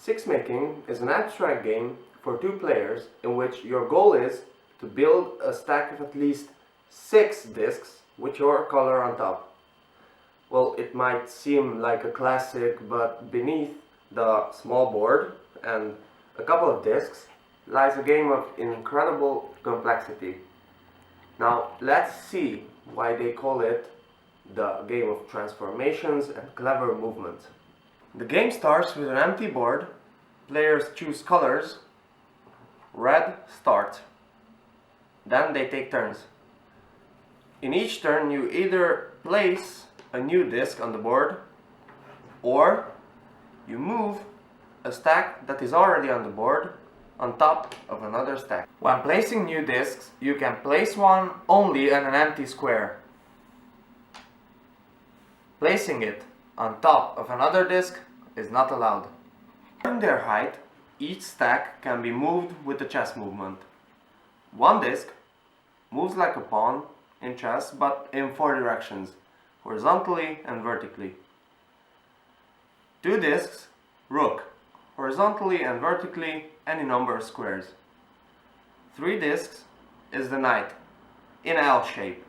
Six Making is an abstract game for two players in which your goal is to build a stack of at least 6 discs with your color on top. Well, it might seem like a classic, but beneath the small board and a couple of discs lies a game of incredible complexity. Now let's see why they call it the game of transformations and clever movement. The game starts with an empty board. Players choose colors. Red, start. Then they take turns. In each turn you either place a new disc on the board or you move a stack that is already on the board on top of another stack. When placing new discs, you can place one only on an empty square. Placing it on top of another disc is not allowed. During their height, each stack can be moved with a chess movement. One disc moves like a pawn in chess, but in 4 directions, horizontally and vertically. 2 discs, rook, horizontally and vertically, any number of squares. 3 discs is the knight, in L shape.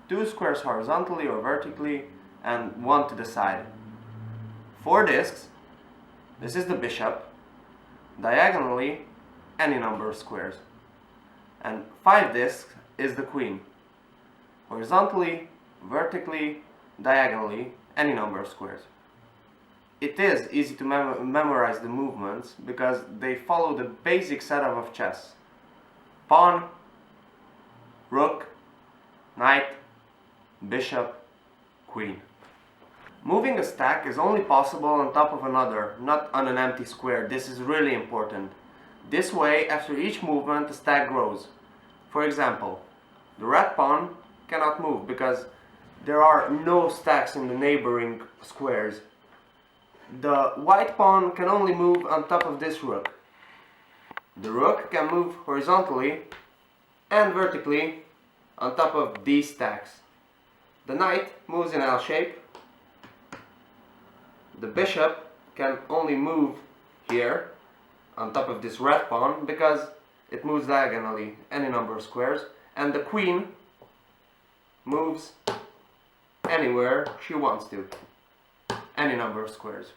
2 squares horizontally or vertically, and 1 to the side. 4 discs, this is the bishop, diagonally, any number of squares. And 5 discs is the queen, horizontally, vertically, diagonally, any number of squares. It is easy to memorize the movements because they follow the basic setup of chess. Pawn, rook, knight, bishop, queen. Moving a stack is only possible on top of another, not on an empty square. This is really important. This way, after each movement, the stack grows. For example, the red pawn cannot move because there are no stacks in the neighboring squares. The white pawn can only move on top of this rook. The rook can move horizontally and vertically on top of these stacks. The knight moves in L shape. The bishop can only move here on top of this red pawn because it moves diagonally any number of squares, and the queen moves anywhere she wants to, any number of squares.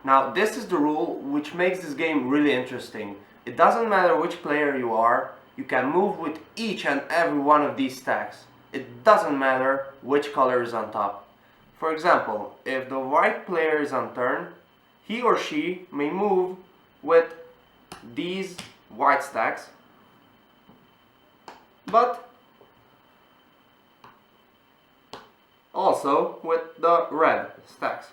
Now this is the rule which makes this game really interesting. It doesn't matter which player you are, you can move with each and every one of these stacks. It doesn't matter which color is on top. For example, if the white player is on turn, he or she may move with these white stacks, but also with the red stacks.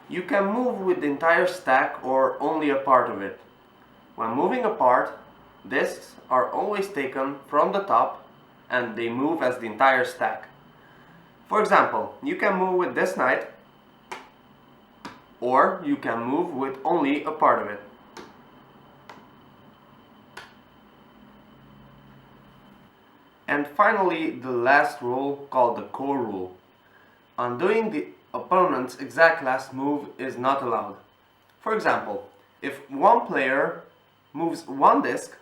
You can move with the entire stack or only a part of it. When moving a part, discs are always taken from the top and they move as the entire stack. For example, you can move with this knight or you can move with only a part of it. And finally, the last rule, called the core rule. Undoing the opponent's exact last move is not allowed. For example, if one player moves one disc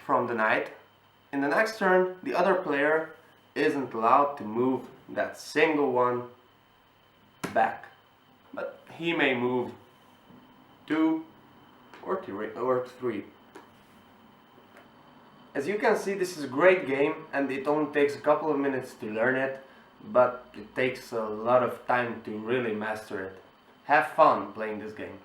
from the knight, in the next turn the other player isn't allowed to move that single one back, but he may move 2 or 3. As you can see, this is a great game and it only takes a couple of minutes to learn it, but it takes a lot of time to really master it. Have fun playing this game.